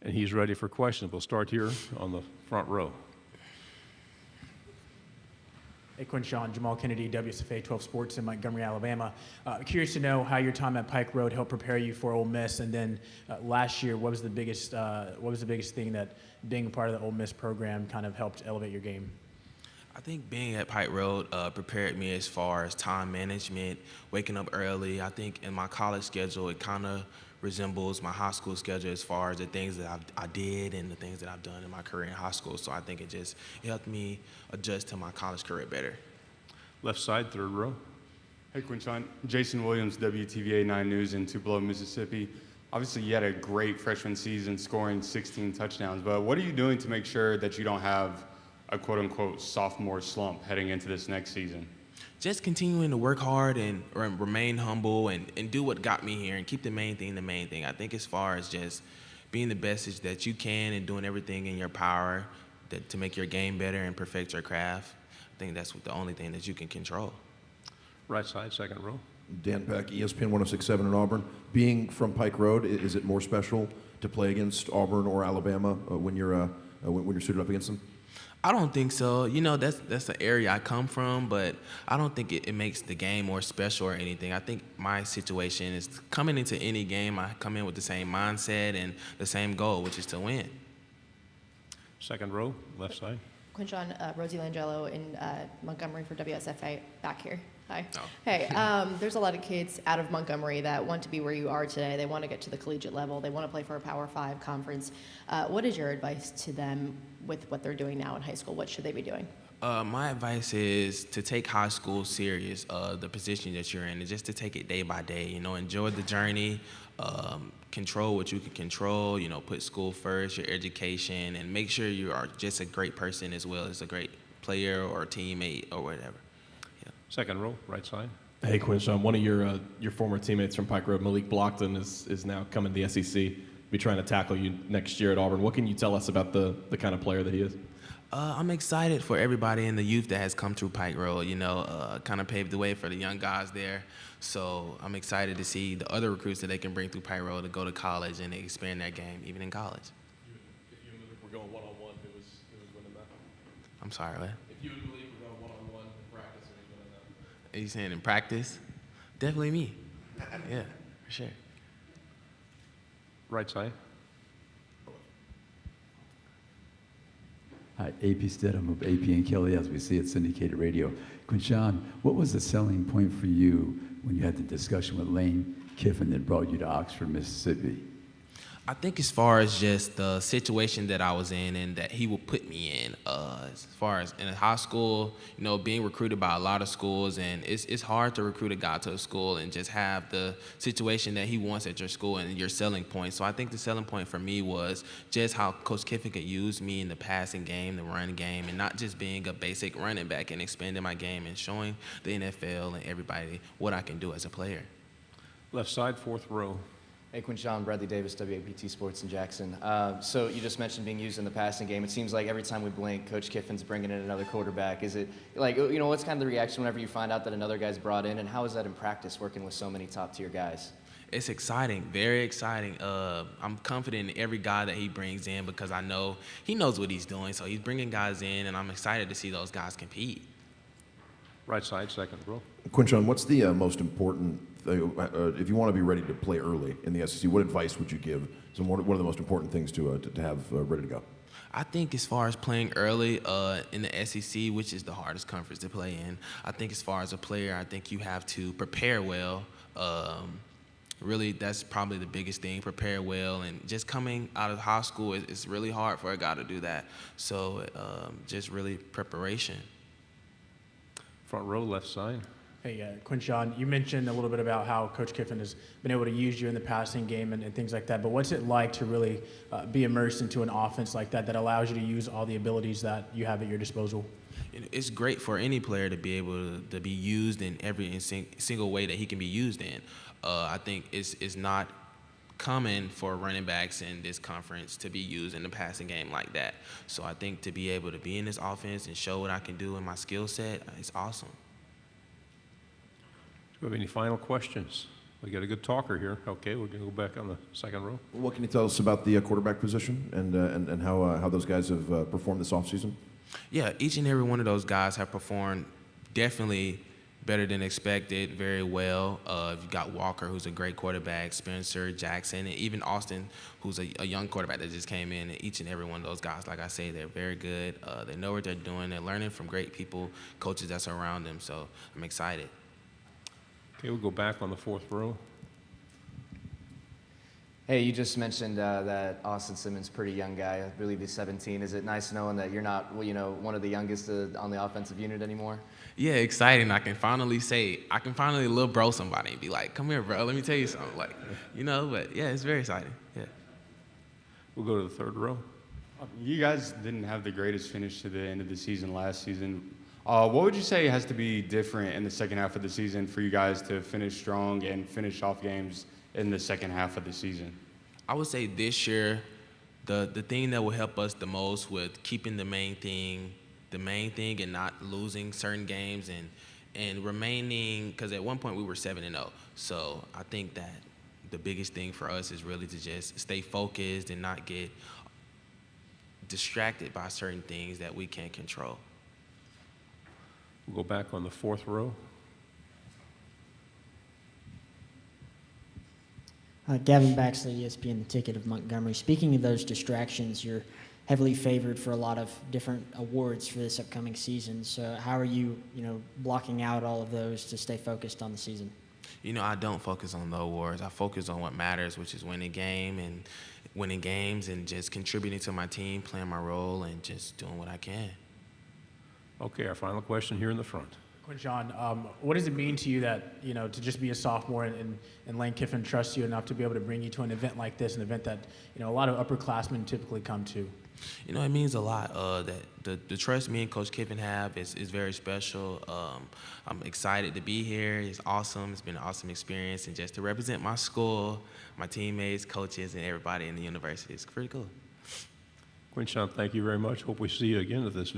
and he's ready for questions. We'll start here on the front row. Hey, Quinshon, Jamal Kennedy, WSFA 12 Sports in Montgomery, Alabama. Curious to know how your time at Pike Road helped prepare you for Ole Miss, and then last year, what was the biggest thing that being a part of the Ole Miss program kind of helped elevate your game? I think being at Pike Road prepared me as far as time management, waking up early. I think in my college schedule, it kind of resembles my high school schedule as far as the things that I did and the things that I've done in my career in high school. So I think it helped me adjust to my college career better. Left side, third row. Hey, Quinshon. Jason Williams, WTVA 9 News in Tupelo, Mississippi. Obviously, you had a great freshman season scoring 16 touchdowns, but what are you doing to make sure that you don't have a quote-unquote sophomore slump heading into this next season? Just continuing to work hard and remain humble and do what got me here and keep the main thing the main thing. I think as far as just being the best that you can and doing everything in your power to make your game better and perfect your craft, I think that's the only thing that you can control. Right side, second row. Dan Peck, ESPN 106.7 in Auburn. Being from Pike Road, is it more special to play against Auburn or Alabama when you're suited up against them? I don't think so. You know, that's the area I come from, but I don't think it makes the game more special or anything. I think my situation is coming into any game, I come in with the same mindset and the same goal, which is to win. Second row, left side. Quinshon, Rosie Langelo in Montgomery for WSFA back here. Hi. Oh. Hey, there's a lot of kids out of Montgomery that want to be where you are today. They want to get to the collegiate level. They want to play for a Power 5 conference. What is your advice to them with what they're doing now in high school? What should they be doing? My advice is to take high school serious, the position that you're in, and just to take it day by day. You know, enjoy the journey, control what you can control, you know, put school first, your education, and make sure you are just a great person as well as a great player or teammate or whatever. Yeah. Second row, right side. Hey, Quinshon, one of your former teammates from Pike Road, Malik Blockton, is now coming to the SEC. Be trying to tackle you next year at Auburn. What can you tell us about the kind of player that he is? I'm excited for everybody in the youth that has come through Pike Road, you know, kind of paved the way for the young guys there. So I'm excited to see the other recruits that they can bring through Pike Road to go to college and expand their game, even in college. If you and Malik were going one-on-one, who was winning that? I'm sorry, what? If you and Malik were going one-on-one in practice, who was winning that? Are you saying in practice? Definitely me. Yeah, for sure. Right side. Hi, AP Stidham of AP and Kelly, as we see at syndicated radio. Quinshon, what was the selling point for you when you had the discussion with Lane Kiffin that brought you to Oxford, Mississippi? I think as far as just the situation that I was in and that he would put me in, as far as in high school, you know, being recruited by a lot of schools, and it's hard to recruit a guy to a school and just have the situation that he wants at your school and your selling point. So I think the selling point for me was just how Coach Kiffin could use me in the passing game, the run game, and not just being a basic running back and expanding my game and showing the NFL and everybody what I can do as a player. Left side, fourth row. Hey, Quinshon, Bradley Davis, WAPT Sports in Jackson. So you just mentioned being used in the passing game. It seems like every time we blink, Coach Kiffin's bringing in another quarterback. Is it like, you know, what's kind of the reaction whenever you find out that another guy's brought in, and how is that in practice working with so many top-tier guys? It's exciting, very exciting. I'm confident in every guy that he brings in because I know he knows what he's doing. So he's bringing guys in, and I'm excited to see those guys compete. Right side, second row. Quinshon, what's the most important thing, if you want to be ready to play early in the SEC, what advice would you give? So what are the most important things to have ready to go? I think as far as playing early in the SEC, which is the hardest conference to play in, I think as far as a player, I think you have to prepare well. Really, that's probably the biggest thing, prepare well. And just coming out of high school, it's really hard for a guy to do that. So just really preparation. Front row, left side. Hey, Quinshon, you mentioned a little bit about how Coach Kiffin has been able to use you in the passing game and things like that, but what's it like to really be immersed into an offense like that allows you to use all the abilities that you have at your disposal? It's great for any player to be able to be used in every single way that he can be used in. I think it's not common for running backs in this conference to be used in the passing game like that. So I think to be able to be in this offense and show what I can do in my skill set, it's awesome. Do we have any final questions? We got a good talker here. Okay, we're going to go back on the second row. What can you tell us about the quarterback position and how those guys have performed this offseason? Yeah, each and every one of those guys have performed definitely better than expected, very well. You've got Walker, who's a great quarterback, Spencer, Jackson, and even Austin, who's a young quarterback that just came in. And each and every one of those guys, like I say, they're very good. They know what they're doing. They're learning from great people, coaches that's around them. So I'm excited. Okay, we'll go back on the fourth row. Hey, you just mentioned that Austin Simmons, pretty young guy. I believe he's 17. Is it nice knowing that you're not, one of the youngest on the offensive unit anymore? Yeah, exciting. I can finally little bro somebody and be like, come here, bro, let me tell you something. But yeah, it's very exciting. Yeah. We'll go to the third row. You guys didn't have the greatest finish to the end of the season last season. What would you say has to be different in the second half of the season for you guys to finish strong and finish off games in the second half of the season? I would say this year, the thing that will help us the most with keeping the main thing and not losing certain games and remaining, because at one point we were 7-0. So I think that the biggest thing for us is really to just stay focused and not get distracted by certain things that we can't control. We'll go back on the fourth row. Gavin Baxley, ESPN, the Ticket of Montgomery. Speaking of those distractions, you're heavily favored for a lot of different awards for this upcoming season. So how are you, blocking out all of those to stay focused on the season? I don't focus on the awards. I focus on what matters, which is winning games and just contributing to my team, playing my role, and just doing what I can. Okay, our final question here in the front. Quinshon, what does it mean to you that, to just be a sophomore and Lane Kiffin trusts you enough to be able to bring you to an event like this, an event that, a lot of upperclassmen typically come to? It means a lot. That the trust me and Coach Kiffin have is very special. I'm excited to be here. It's awesome. It's been an awesome experience. And just to represent my school, my teammates, coaches, and everybody in the university, it's pretty cool. Quinshon, thank you very much. Hope we see you again at this